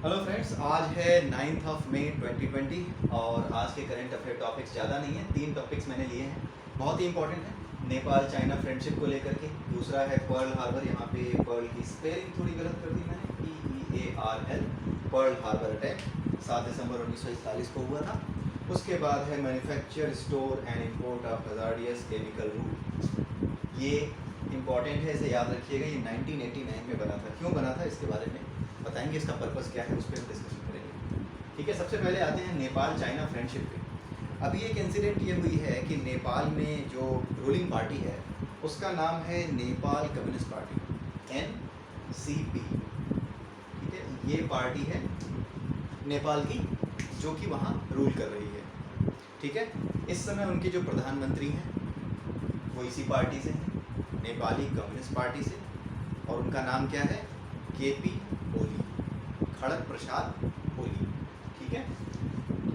Hello friends, आज है 9th of May 2020 और आज के करंट अफेयर टॉपिक्स ज़्यादा नहीं है। 3 टॉपिक्स मैंने लिए हैं, बहुत ही इंपॉर्टेंट है। नेपाल चाइना फ्रेंडशिप को लेकर के। दूसरा है पर्ल हार्बर, यहाँ पे पर्ल की स्पेलिंग थोड़ी गलत कर दी मैंने, PEARL, पर्ल हार्बर अटैक 7 दिसंबर 1941 को हुआ था। उसके बाद है manufacture store and import of hazardous chemical rule. ये इंपॉर्टेंट है, इसे याद रखिएगा। ये 1989 में बना था। क्यों बना था इसके बारे में बताएंगे, इसका पर्पस क्या है उस पर हम डिस्कशन करेंगे। ठीक है, सबसे पहले आते हैं नेपाल चाइना फ्रेंडशिप पे। अभी एक इंसिडेंट ये हुई है कि नेपाल में जो रूलिंग पार्टी है उसका नाम है नेपाल कम्युनिस्ट पार्टी, NCP। ठीक है, ये पार्टी है नेपाल की जो कि वहाँ रूल कर रही है। ठीक है, इस समय उनके जो प्रधानमंत्री हैं वो इसी पार्टी से हैं, नेपाली कम्युनिस्ट पार्टी से, और उनका नाम क्या है? KP ओली, खड़ग प्रसाद ओली। ठीक है,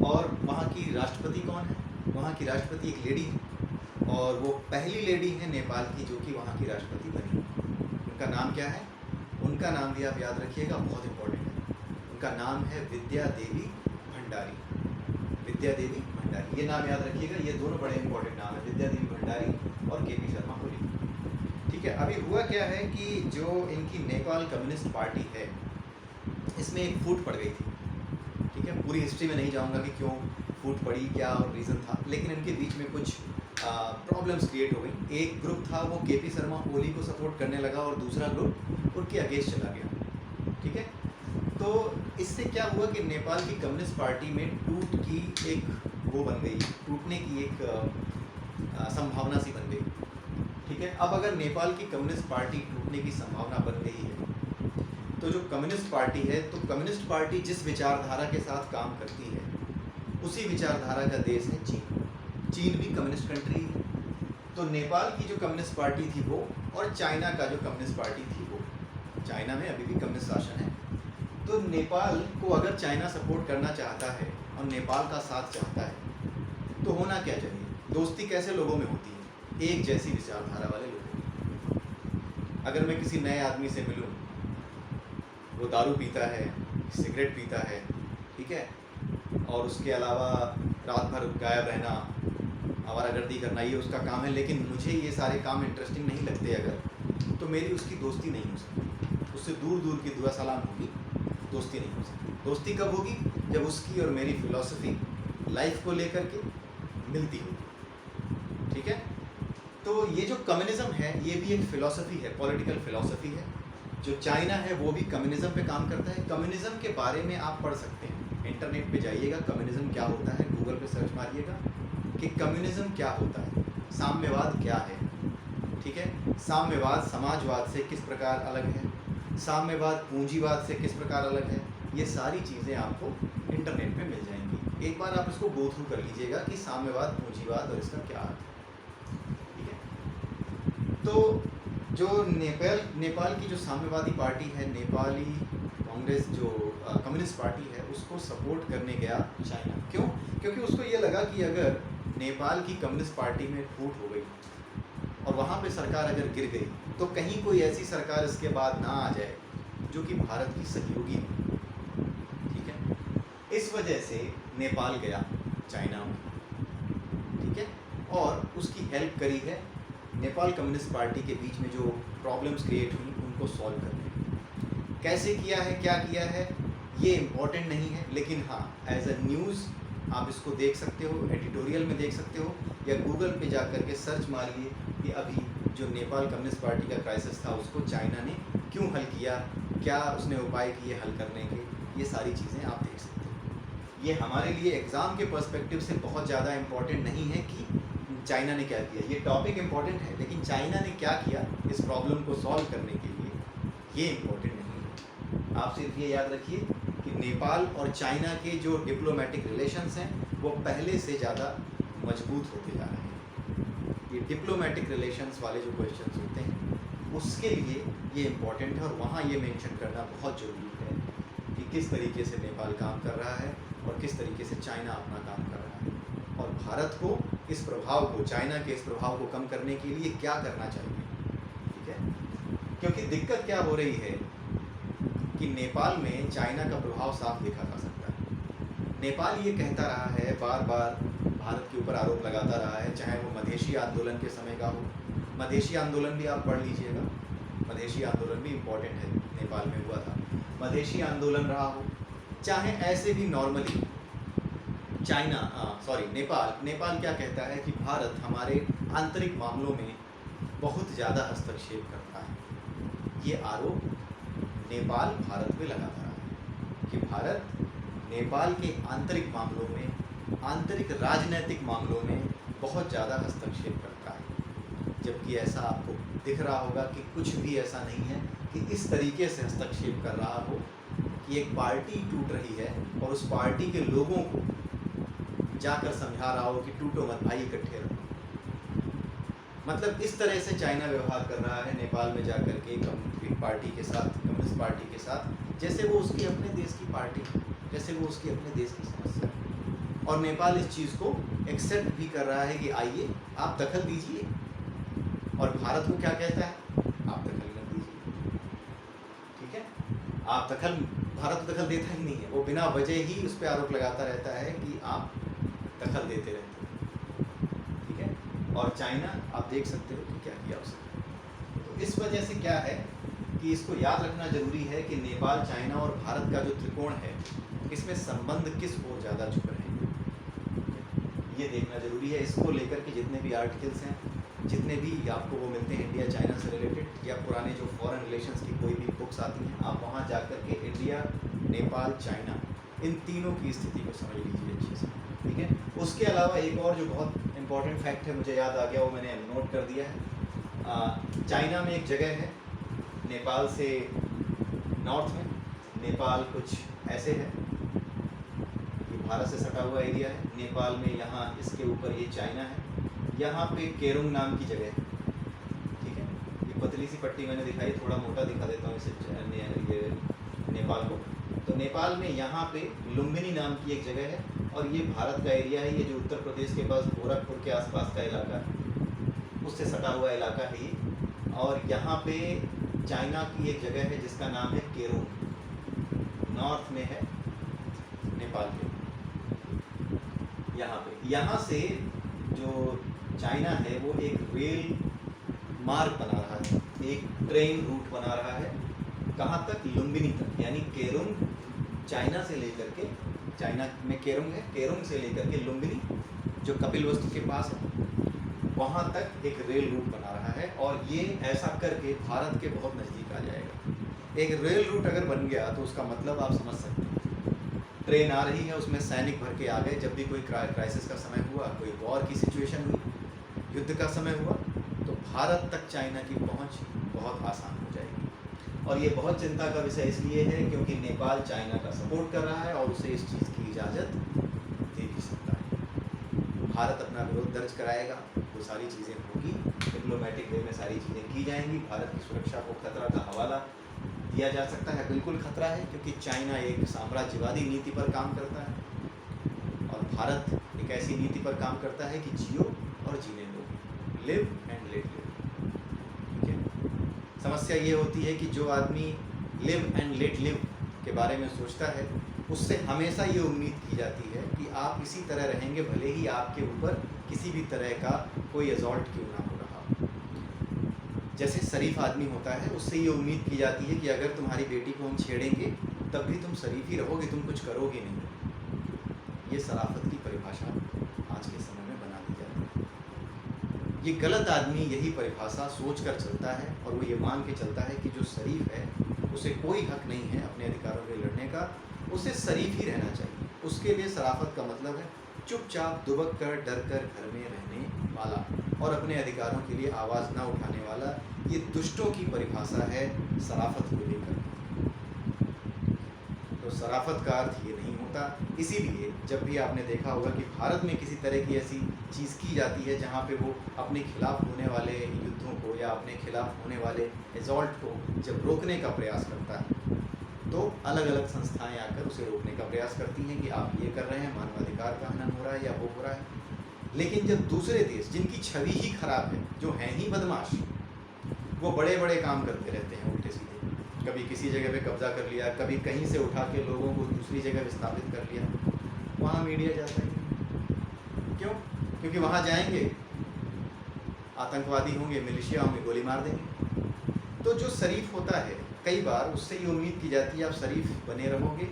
और वहाँ की राष्ट्रपति कौन है? वहाँ की राष्ट्रपति एक लेडी है और वो पहली लेडी है नेपाल की जो कि वहाँ की राष्ट्रपति बनी। उनका नाम क्या है? उनका नाम भी आप याद रखिएगा, बहुत इंपॉर्टेंट है। उनका नाम है विद्या देवी भंडारी। विद्या देवी भंडारी, ये नाम याद रखिएगा। ये दोनों बड़े इंपॉर्टेंट नाम है, विद्या देवी भंडारी और KP शर्मा ओली। ठीक है, अभी हुआ क्या है कि जो इनकी नेपाल कम्युनिस्ट पार्टी है इसमें एक फूट पड़ गई थी। ठीक है, पूरी हिस्ट्री में नहीं जाऊंगा कि क्यों फूट पड़ी, क्या और रीज़न था, लेकिन इनके बीच में कुछ प्रॉब्लम्स क्रिएट हो गई। एक ग्रुप था वो KP शर्मा ओली को सपोर्ट करने लगा और दूसरा ग्रुप उनके अगेंस्ट चला गया। ठीक है, तो इससे क्या हुआ कि नेपाल की कम्युनिस्ट पार्टी में टूट की एक वो बन गई, टूटने की एक संभावना सी बन गई। ठीक है, अब अगर नेपाल की कम्युनिस्ट पार्टी टूटने की संभावना बन गई है तो जो कम्युनिस्ट पार्टी है, तो कम्युनिस्ट पार्टी जिस विचारधारा के साथ काम करती है उसी विचारधारा का देश है चीन। चीन भी कम्युनिस्ट कंट्री है। तो नेपाल की जो कम्युनिस्ट पार्टी थी वो, और चाइना का जो कम्युनिस्ट पार्टी थी वो, चाइना में अभी भी कम्युनिस्ट शासन है। तो नेपाल को अगर चाइना सपोर्ट करना चाहता है और नेपाल का साथ चाहता है तो होना क्या चाहिए? दोस्ती कैसे लोगों में होती है? एक जैसी विचारधारा वाले लोग। अगर मैं किसी नए आदमी से मिलूं, वो दारू पीता है, सिगरेट पीता है, ठीक है, और उसके अलावा रात भर गायब रहना, आवारागर्दी करना, ये उसका काम है, लेकिन मुझे ये सारे काम इंटरेस्टिंग नहीं लगते अगर, तो मेरी उसकी दोस्ती नहीं हो सकती। उससे दूर दूर की दुआ सलाम होगी, दोस्ती नहीं हो सकती। दोस्ती कब होगी? जब उसकी और मेरी फिलॉसफी लाइफ को लेकर के मिलती होगी। ठीक है, तो ये जो कम्युनिज्म है ये भी एक फ़िलॉसफी है, पॉलिटिकल फ़िलॉसफी है। जो चाइना है वो भी कम्युनिज्म पे काम करता है। कम्युनिज्म के बारे में आप पढ़ सकते हैं, इंटरनेट पे जाइएगा, कम्युनिज्म क्या होता है, गूगल पे सर्च मारिएगा कि कम्युनिज्म क्या होता है, साम्यवाद क्या है। ठीक है, साम्यवाद समाजवाद से किस प्रकार अलग है, साम्यवाद पूंजीवाद से किस प्रकार अलग है, ये सारी चीज़ें आपको इंटरनेट पे मिल जाएंगी। एक बार आप इसको गो थ्रू कर लीजिएगा कि साम्यवाद, पूंजीवाद और इसका क्या अर्थ है। तो जो नेपाल की जो साम्यवादी पार्टी है, नेपाली कांग्रेस जो कम्युनिस्ट पार्टी है, उसको सपोर्ट करने गया चाइना। क्यों? क्योंकि उसको ये लगा कि अगर नेपाल की कम्युनिस्ट पार्टी में फूट हो गई और वहाँ पे सरकार अगर गिर गई तो कहीं कोई ऐसी सरकार इसके बाद ना आ जाए जो कि भारत की सहयोगी हो। ठीक है, इस वजह से नेपाल गया चाइना में। ठीक है, और उसकी हेल्प करी है नेपाल कम्युनिस्ट पार्टी के बीच में जो प्रॉब्लम्स क्रिएट हुई उनको सॉल्व करने। कैसे किया है, क्या किया है, ये इम्पोर्टेंट नहीं है, लेकिन हाँ एज अ न्यूज़ आप इसको देख सकते हो, एडिटोरियल में देख सकते हो, या गूगल पे जा कर के सर्च मारिए कि अभी जो नेपाल कम्युनिस्ट पार्टी का क्राइसिस था उसको चाइना ने क्यों हल किया, क्या उसने उपाय किए हल करने के, ये सारी चीज़ें आप देख सकते हो। ये हमारे लिए एग्ज़ाम के पर्सपेक्टिव से बहुत ज़्यादा इम्पॉर्टेंट नहीं है कि चाइना ने क्या किया। ये टॉपिक इम्पॉर्टेंट है, लेकिन चाइना ने क्या किया इस प्रॉब्लम को सॉल्व करने के लिए, ये इम्पॉर्टेंट नहीं है। आप सिर्फ ये याद रखिए कि नेपाल और चाइना के जो डिप्लोमेटिक रिलेशंस हैं वो पहले से ज़्यादा मजबूत होते जा रहे हैं। ये डिप्लोमेटिक रिलेशंस वाले जो क्वेश्चंस होते हैं उसके लिए ये इम्पॉर्टेंट है, और वहाँ ये मेंशन करना बहुत ज़रूरी है कि किस तरीके से नेपाल काम कर रहा है और किस तरीके से चाइना अपना काम कर रहा है, और भारत को इस प्रभाव को, चाइना के इस प्रभाव को कम करने के लिए क्या करना चाहिए। ठीक है, क्योंकि दिक्कत क्या हो रही है क्योंकि नेपाल में चाइना का प्रभाव साफ देखा जा सकता है। नेपाल ये कहता रहा है, बार बार भारत के ऊपर आरोप लगाता रहा है, चाहे वो मधेशी आंदोलन के समय का हो। मधेशी आंदोलन भी आप पढ़ लीजिएगा, मधेशी आंदोलन भी इम्पोर्टेंट है, नेपाल में हुआ था। मधेशी आंदोलन रहा हो, चाहे ऐसे भी नॉर्मली नेपाल क्या कहता है कि भारत हमारे आंतरिक मामलों में बहुत ज़्यादा हस्तक्षेप करता है। ये आरोप नेपाल भारत पे लगाता रहा है कि भारत नेपाल के आंतरिक मामलों में, आंतरिक राजनीतिक मामलों में बहुत ज़्यादा हस्तक्षेप करता है। जबकि ऐसा आपको दिख रहा होगा कि कुछ भी ऐसा नहीं है कि इस तरीके से हस्तक्षेप कर रहा हो कि एक पार्टी टूट रही है और उस पार्टी के लोगों को जाकर समझा रहा हो कि टूटो मत भाई, इकट्ठे रहो। मतलब इस तरह से चाइना व्यवहार कर रहा है नेपाल में जाकर के एक पार्टी के साथ, कम्युनिस्ट पार्टी के साथ, जैसे वो उसकी अपने देश की पार्टी, जैसे वो उसकी अपने देश की समस्या है। और नेपाल इस चीज़ को एक्सेप्ट भी कर रहा है कि आइए आप दखल दीजिए, और भारत को क्या कहता है, आप दखल न दीजिए। ठीक है, आप दखल, भारत दखल देता ही नहीं है, वो बिना वजह ही उस पर आरोप लगाता रहता है कि आप दखल देते रहते हैं। ठीक है, और चाइना आप देख सकते हो कि क्या किया उसने। तो इस वजह से क्या है कि इसको याद रखना जरूरी है कि नेपाल, चाइना और भारत का जो त्रिकोण है, इसमें संबंध किस ओर ज़्यादा झुक रहे हैं, ये देखना जरूरी है। इसको लेकर के जितने भी आर्टिकल्स हैं, जितने भी आपको वो मिलते हैं इंडिया चाइना से रिलेटेड, या पुराने जो फॉरेन रिलेशंस की कोई भी बुक्स आती हैं, आप वहाँ जा कर के इंडिया, नेपाल, चाइना, इन तीनों की स्थिति को समझ लीजिए अच्छे से। ठीक है, उसके अलावा एक और जो बहुत इंपॉर्टेंट फैक्ट है, मुझे याद आ गया, वो मैंने नोट कर दिया है। चाइना में एक जगह है नेपाल से नॉर्थ में, नेपाल कुछ ऐसे है, भारत से सटा हुआ एरिया है। नेपाल में यहाँ इसके ऊपर ये चाइना है, यहाँ पे केरुंग नाम की जगह है। ठीक है, ये पतली सी पट्टी मैंने दिखाई, थोड़ा मोटा दिखा देता हूँ इसे, ये नेपाल को। तो नेपाल में यहाँ पे लुम्बिनी नाम की एक जगह है, और ये भारत का एरिया है। ये जो उत्तर प्रदेश के पास गोरखपुर के आसपास का इलाका है, उससे सटा हुआ इलाका है ये। और यहाँ पे चाइना की एक जगह है जिसका नाम है केरुंग, नॉर्थ में है नेपाल के। यहाँ से जो चाइना है वो एक रेल मार्ग बना रहा है, एक ट्रेन रूट बना रहा है, कहाँ तक, लुम्बिनी तक। यानी केरुंग चाइना से लेकर के, चाइना में केरुंग है, केरुंग से लेकर के लुम्बिनी जो कपिलवस्तु के पास है, वहाँ तक एक रेल रूट बना रहा है। और ये ऐसा करके भारत के बहुत नज़दीक आ जाएगा। एक रेल रूट अगर बन गया तो उसका मतलब आप समझ सकते हैं, ट्रेन आ रही है, उसमें सैनिक भर के आ गए। जब भी कोई क्राइसिस का समय हुआ, कोई वॉर की सिचुएशन हुई, युद्ध का समय हुआ, तो भारत तक चाइना की पहुंच बहुत आसान हो जाएगी। और ये बहुत चिंता का विषय इसलिए है क्योंकि नेपाल चाइना का सपोर्ट कर रहा है और उसे इस चीज़ की इजाज़त दे भी सकता है। भारत अपना विरोध दर्ज कराएगा, वो सारी चीज़ें होगी, डिप्लोमेटिक वे में सारी चीज़ें की जाएंगी। भारत की सुरक्षा को खतरा का हवाला दिया जा सकता है, बिल्कुल खतरा है, क्योंकि चाइना एक साम्राज्यवादी नीति पर काम करता है और भारत एक ऐसी नीति पर काम करता है कि जियो और जीने दो, लिव एंड लेट लिव। ठीक है, समस्या ये होती है कि जो आदमी लिव एंड लेट लिव के बारे में सोचता है, उससे हमेशा ये उम्मीद की जाती है कि आप इसी तरह रहेंगे, भले ही आपके ऊपर किसी भी तरह का कोई असॉल्ट क्यों ना हो रहा हो। जैसे शरीफ आदमी होता है, उससे ये उम्मीद की जाती है कि अगर तुम्हारी बेटी को हम छेड़ेंगे तब भी तुम शरीफ ही रहोगे, तुम कुछ करोगे नहीं। ये शराफत की परिभाषा आज के समय में बना दी जाती है। ये गलत आदमी यही परिभाषा सोच कर चलता है और वो ये मान के चलता है कि जो शरीफ है उसे कोई हक नहीं है अपने अधिकारों के लड़ने का, उसे शरीफ ही रहना चाहिए। उसके लिए शराफत का मतलब है चुपचाप दुबक कर, डर कर घर में रहने वाला और अपने अधिकारों के लिए आवाज़ ना उठाने वाला। ये दुष्टों की परिभाषा है शराफत को लेकर। तो शराफत का अर्थ ये नहीं होता। इसीलिए जब भी आपने देखा होगा कि भारत में किसी तरह की ऐसी चीज़ की जाती है जहाँ पे वो अपने खिलाफ होने वाले युद्धों को या अपने खिलाफ होने वाले एजॉल्ट को जब रोकने का प्रयास करता है, तो अलग अलग संस्थाएं आकर उसे रोकने का प्रयास करती हैं कि आप ये कर रहे हैं, मानवाधिकार का हनन हो रहा है या वो हो रहा है। लेकिन जब दूसरे देश जिनकी छवि ही खराब है, जो हैं ही बदमाश, वो बड़े बड़े काम करते रहते हैं उल्टे सीधे, कभी किसी जगह पे कब्जा कर लिया, कभी कहीं से उठा के लोगों को दूसरी जगह विस्थापित कर लिया, वहाँ मीडिया जाता ही नहीं। क्यों? क्योंकि वहाँ जाएंगे, आतंकवादी होंगे, मिलिशिया होंगे, गोली मार देंगे। तो जो शरीफ होता है, कई बार उससे ये उम्मीद की जाती है आप शरीफ बने रहोगे,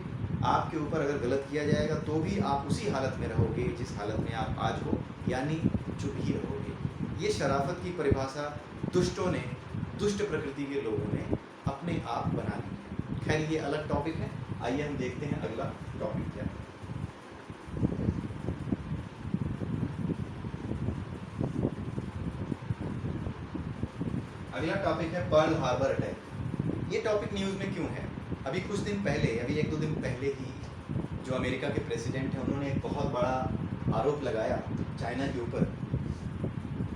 आपके ऊपर अगर गलत किया जाएगा तो भी आप उसी हालत में रहोगे जिस हालत में आप आज हो, यानी चुप ही रहोगे। ये शराफत की परिभाषा दुष्टों ने, दुष्ट प्रकृति के लोगों ने अपने आप बना ली है। खैर ये अलग टॉपिक है, आइए हम देखते हैं अगला टॉपिक क्या है। अगला टॉपिक है पर्ल हार्बर अटैक। ये टॉपिक न्यूज़ में क्यों है? अभी कुछ दिन पहले, अभी 1-2 दिन पहले ही जो अमेरिका के प्रेसिडेंट हैं उन्होंने एक बहुत बड़ा आरोप लगाया चाइना के ऊपर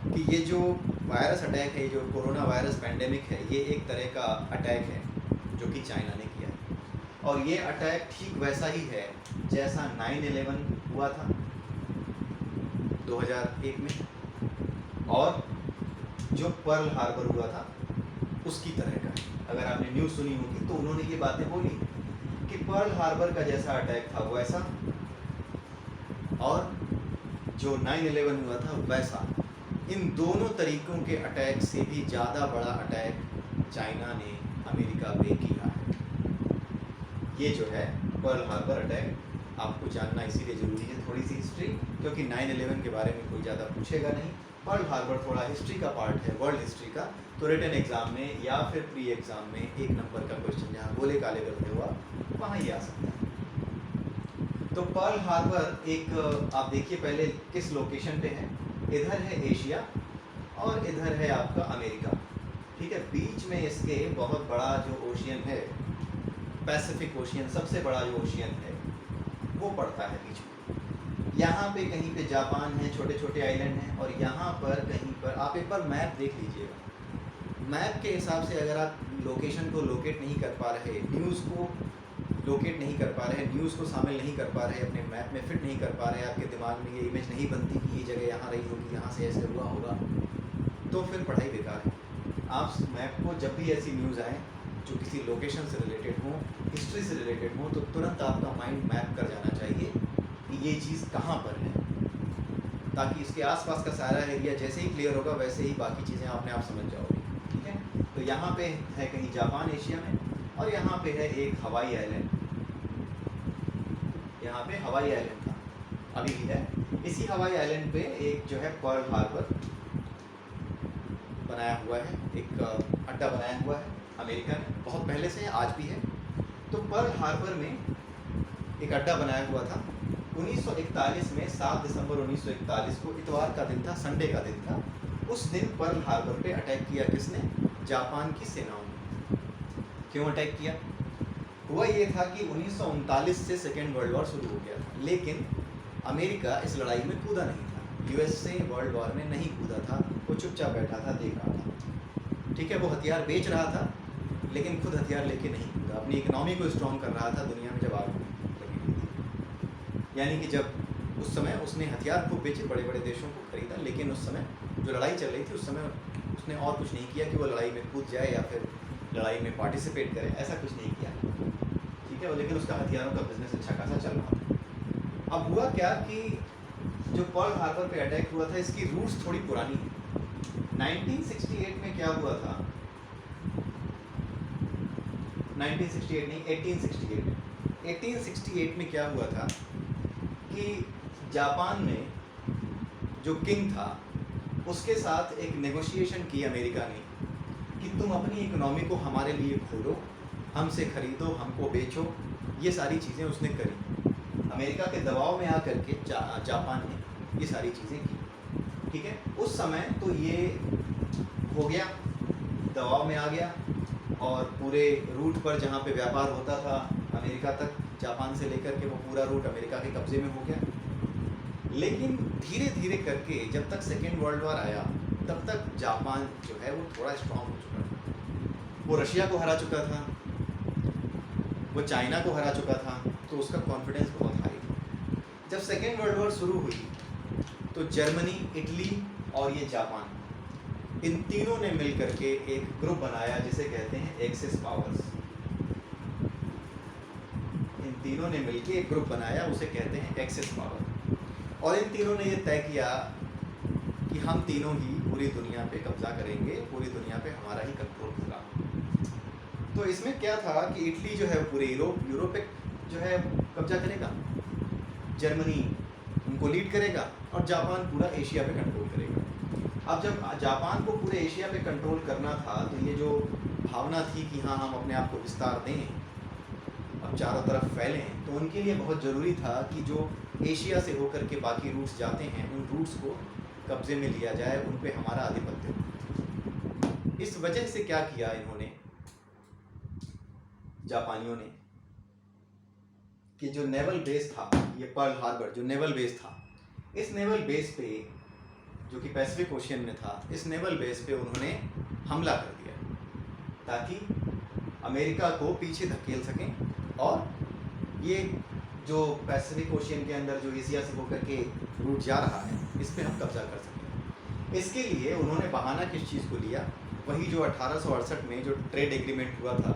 कि ये जो वायरस अटैक है, जो कोरोना वायरस पैंडेमिक है, ये एक तरह का अटैक है जो कि चाइना ने किया है। और ये अटैक ठीक वैसा ही है जैसा 9/11 हुआ था 2001 में, और जो पर्ल हार्बर हुआ था उसकी तरह का। अगर आपने न्यूज़ सुनी होगी तो उन्होंने ये बातें बोली कि पर्ल हार्बर का जैसा अटैक था वैसा, और जो 9/11 हुआ था वैसा। इन दोनों तरीक़ों के अटैक से भी ज़्यादा बड़ा अटैक चाइना ने अमेरिका पे किया है। ये जो है पर्ल हार्बर अटैक, आपको जानना इसीलिए ज़रूरी है थोड़ी सी हिस्ट्री, क्योंकि 9/11 के बारे में कोई ज़्यादा पूछेगा नहीं। पर्ल हार्बर थोड़ा हिस्ट्री का पार्ट है, वर्ल्ड हिस्ट्री का, तो रिटन एग्ज़ाम में या फिर प्री एग्ज़ाम में 1 नंबर का क्वेश्चन जहाँ गोले काले करते हुआ वहाँ ये आ सकता है। तो पर्ल हार्बर एक, आप देखिए पहले किस लोकेशन पे है। इधर है एशिया और इधर है आपका अमेरिका, ठीक है। बीच में इसके बहुत बड़ा जो ओशियन है, पैसिफिक ओशियन, सबसे बड़ा जो ओशियन है वो पड़ता है बीच में। यहाँ पे कहीं पे जापान है, छोटे छोटे आइलैंड हैं, और यहाँ पर कहीं पर आप एक बार मैप देख लीजिएगा। मैप के हिसाब से अगर आप लोकेशन को लोकेट नहीं कर पा रहे, न्यूज़ को लोकेट नहीं कर पा रहे, न्यूज़ को शामिल नहीं कर पा रहे, अपने मैप में फिट नहीं कर पा रहे, आपके दिमाग में ये इमेज नहीं बनती कि ये जगह यहाँ रही होगी, यहाँ से ऐसे हुआ होगा, तो फिर पढ़ाई बेकार है। आप मैप को जब भी ऐसी न्यूज़ आए जो किसी लोकेशन से रिलेटेड हो, हिस्ट्री से रिलेटेड हो, तो तुरंत आपका माइंड मैप कर जाना चाहिए कि ये चीज़ कहाँ पर है, ताकि इसके आसपास का सारा एरिया जैसे ही क्लियर होगा वैसे ही बाकी चीज़ें अपने आप समझ जाओगे, ठीक है। तो यहाँ पे है कहीं जापान एशिया में, और यहाँ पे है एक हवाई आइलैंड, यहाँ पे हवाई आइलैंड था, अभी भी है। इसी हवाई आइलैंड पे एक जो है पर्ल हार्बर बनाया हुआ है, एक अड्डा बनाया हुआ है अमेरिका ने, बहुत पहले से, आज भी है। तो पर्ल हार्बर में एक अड्डा बनाया हुआ था 1941 में, 7 दिसंबर 1941 को, इतवार का दिन था, संडे का दिन था। उस दिन पर्ल हार्बर पे अटैक किया किसने? जापान की सेनाओं ने। क्यों अटैक किया? हुआ ये था कि 1939 से सेकेंड वर्ल्ड वॉर शुरू हो गया था, लेकिन अमेरिका इस लड़ाई में कूदा नहीं था, यूएसए वर्ल्ड वॉर में नहीं कूदा था, वो चुपचाप बैठा था, देख रहा था, ठीक है। वो हथियार बेच रहा था लेकिन खुद हथियार लेके नहीं कूदा, अपनी इकनॉमी को स्ट्रॉन्ग कर रहा था दुनिया में जब आग लगी हुई थी। यानी कि जब उस समय उसने हथियार खूब बेचे, बड़े बड़े देशों को खरीदा, लेकिन उस समय जो लड़ाई चल रही थी उस समय उसने और कुछ नहीं किया कि वो लड़ाई में कूद जाए या फिर लड़ाई में पार्टिसिपेट करे, ऐसा कुछ नहीं किया, ठीक है। लेकिन उसका हथियारों का बिजनेस अच्छा खासा चल रहा था। अब हुआ क्या कि जो पर्ल हार्बर पे अटैक हुआ था, इसकी रूट्स थोड़ी पुरानी है। 1968 में क्या हुआ था, 1968 नहीं, 1868 में क्या हुआ था कि जापान में जो किंग था उसके साथ एक नेगोशिएशन की अमेरिका ने कि तुम अपनी इकोनॉमी को हमारे लिए खोलो, हमसे खरीदो, हमको बेचो, ये सारी चीज़ें उसने करी। अमेरिका के दबाव में आकर के जापान ने ये सारी चीज़ें की, ठीक है। उस समय तो ये हो गया, दबाव में आ गया, और पूरे रूट पर जहाँ पे व्यापार होता था अमेरिका तक, जापान से लेकर के वो पूरा रूट अमेरिका के कब्जे में हो गया। लेकिन धीरे धीरे करके जब तक सेकेंड वर्ल्ड वॉर आया तब तक जापान जो है वो थोड़ा स्ट्रॉन्ग हो चुका था। वो रशिया को हरा चुका था, वो चाइना को हरा चुका था, तो उसका कॉन्फिडेंस बहुत हाई था। जब सेकेंड वर्ल्ड वॉर शुरू हुई तो जर्मनी, इटली और ये जापान, इन तीनों ने मिल करके एक ग्रुप बनाया जिसे कहते हैं एक्सिस पावर्स। तीनों ने मिलकर एक ग्रुप बनाया, उसे कहते हैं एक्सिस पावर। और इन तीनों ने ये तय किया कि हम तीनों ही पूरी दुनिया पे कब्जा करेंगे, पूरी दुनिया पे हमारा ही कंट्रोल होगा। तो इसमें क्या था कि इटली जो है पूरे यूरोप पे जो है कब्जा करेगा, जर्मनी उनको लीड करेगा और जापान पूरा एशिया पे कंट्रोल करेगा। अब जब जापान को पूरे एशिया पे कंट्रोल करना था तो ये जो भावना थी कि हाँ हम अपने आप को विस्तार दें, अब चारों तरफ फैलें, तो उनके लिए बहुत ज़रूरी था कि जो एशिया से होकर के बाकी रूट्स जाते हैं उन रूट्स को कब्जे में लिया जाए, उन पे हमारा आधिपत्य हो। इस वजह से क्या किया इन्होंने, जापानियों ने, कि जो नेवल बेस था, ये पर्ल हार्बर जो नेवल बेस था, इस नेवल बेस पे जो कि पैसिफिक ओशियन में था, इस नेवल बेस पे उन्होंने हमला कर दिया ताकि अमेरिका को पीछे धकेल सकें और ये जो पैसिफिक ओशियन के अंदर जो एशिया से होकर के रूट जा रहा है इस पे हम कब्जा कर सकें। इसके लिए उन्होंने बहाना किस चीज़ को लिया, वही जो 1868 में जो ट्रेड एग्रीमेंट हुआ था,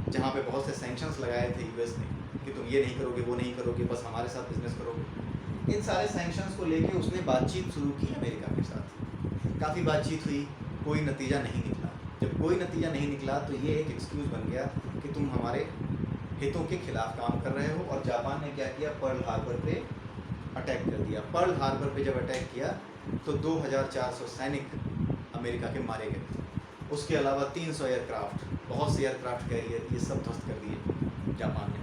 जहाँ पे बहुत से सैंक्शंस लगाए थे यूएस ने कि तुम ये नहीं करोगे, वो नहीं करोगे, बस हमारे साथ बिजनेस करोगे। इन सारे सैंक्शंस को लेके उसने बातचीत शुरू की अमेरिका के साथ। काफ़ी बातचीत हुई, कोई नतीजा नहीं निकला। जब कोई नतीजा नहीं निकला तो ये एक एक्सक्यूज़ बन गया कि तुम हमारे हितों के खिलाफ काम कर रहे हो। और जापान ने क्या किया, पर्ल हार्बर पे अटैक कर दिया। पर्ल हार्बर पे जब अटैक किया तो 2400 सैनिक अमेरिका के मारे गए। उसके अलावा 300 एयरक्राफ्ट, बहुत से एयरक्राफ्ट कैरियर, ये सब ध्वस्त कर दिए जापान ने।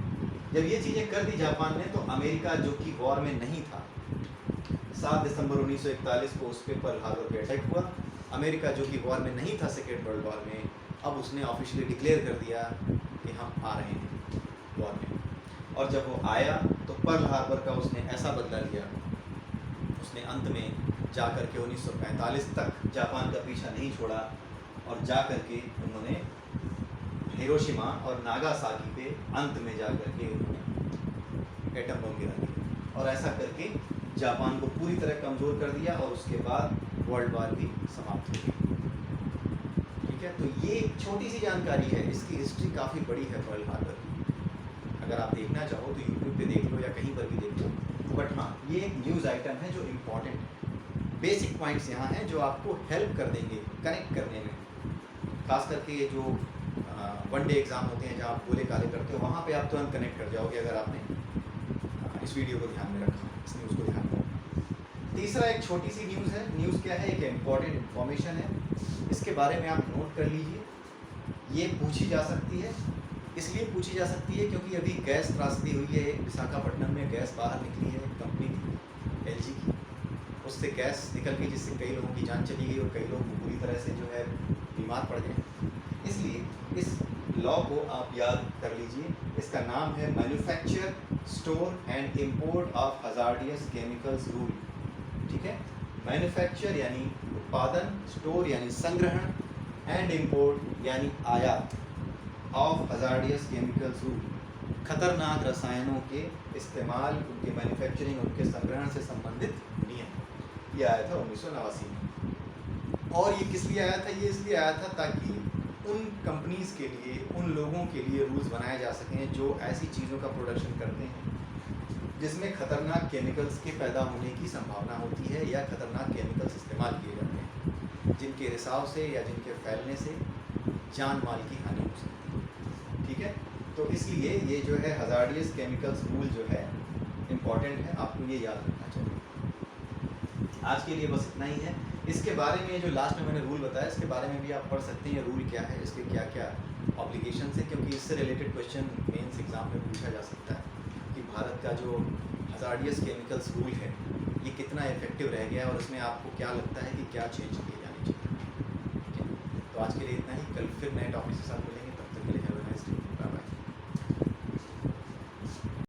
जब ये चीज़ें कर दी जापान ने तो अमेरिका जो कि वॉर में नहीं था, 7 दिसंबर 1941 को उस पर पर्ल हार्बर पे अटैक हुआ। अमेरिका जो कि वॉर में नहीं था सेकेंड वर्ल्ड वॉर में, अब उसने ऑफिशियली डिक्लेयर कर दिया कि हम आ रहे हैं वॉर में। और जब वो आया तो पर्ल हार्बर का उसने ऐसा बदला लिया, उसने अंत में जा कर के 1945 तक जापान का पीछा नहीं छोड़ा और जा कर के उन्होंने हिरोशिमा और नागासाकी पे अंत में जा कर के उन्होंने एटम बम गिरा दिया और ऐसा करके जापान को पूरी तरह कमज़ोर कर दिया और उसके बाद वर्ल्ड वॉर भी समाप्त हो गई। ठीक है, तो ये छोटी सी जानकारी है, इसकी हिस्ट्री काफ़ी बड़ी है पर्ल हार्बर की। अगर आप देखना चाहो तो यूट्यूब पे देख लो या कहीं पर भी देख लो, बट हाँ ये एक न्यूज़ आइटम है जो इम्पॉर्टेंट है। बेसिक पॉइंट्स यहाँ हैं जो आपको हेल्प कर देंगे कनेक्ट करने में। खास करके ये जो वन डे एग्ज़ाम होते हैं जहाँ आप गोले काले करते हो, वहाँ पे आप तुरंत कनेक्ट कर जाओगे अगर आपने इस वीडियो को ध्यान में रखा, इस न्यूज़ को ध्यान में रखा। तीसरा एक छोटी सी न्यूज़ है। न्यूज़ क्या है, एक इम्पॉर्टेंट इन्फॉर्मेशन है, इसके बारे में आप नोट कर लीजिए। ये पूछी जा सकती है, इसलिए पूछी जा सकती है क्योंकि अभी गैस त्रासदी हुई है। विशाखापट्टनम में गैस बाहर निकली है कंपनी की, एलजी की, उससे गैस निकल गई जिससे कई लोगों की जान चली गई और कई लोग पूरी तरह से जो है बीमार पड़ गए। इसलिए इस लॉ को आप याद कर लीजिए। इसका नाम है manufacture, store and import of hazardous chemicals rule. ठीक है, मैन्युफैक्चर यानी उत्पादन, स्टोर यानी संग्रहण, एंड इम्पोर्ट यानी आयात ऑफ हजार्डियस केमिकल्स रूल, खतरनाक रसायनों के इस्तेमाल, उनके मैन्युफैक्चरिंग, उनके संग्रहण से संबंधित नियम। ये आया था 1989 में। और ये किस लिए आया था, ये इसलिए आया था ताकि उन कंपनीज़ के लिए, उन लोगों के लिए रूल्स बनाए जा सकें जो ऐसी चीज़ों का प्रोडक्शन करते हैं जिसमें खतरनाक केमिकल्स के पैदा होने की संभावना होती है या खतरनाक केमिकल्स इस्तेमाल किए जाते हैं जिनके रिसाव से या जिनके फैलने से जान माल की हानि हो सकती है। ठीक है, तो इसलिए ये जो है हजार्डियस केमिकल्स रूल जो है इम्पॉर्टेंट है, आपको ये याद रखना चाहिए। आज के लिए बस इतना ही है। इसके बारे में जो लास्ट में मैंने रूल बताया, इसके बारे में भी आप पढ़ सकते हैं ये रूल क्या है, इसके क्या क्या ऑब्लिगेशन है, क्योंकि इससे रिलेटेड क्वेश्चन मेंस एग्जाम में पूछा जा सकता है कि भारत का जो हजार्डियस केमिकल्स रूल है ये कितना इफेक्टिव रह गया है और इसमें आपको क्या लगता है कि क्या चेंज किए जाने चाहिए। ठीक है, तो आज के लिए इतना ही। कल फिर नए टॉपिक के साथ मिलेंगे।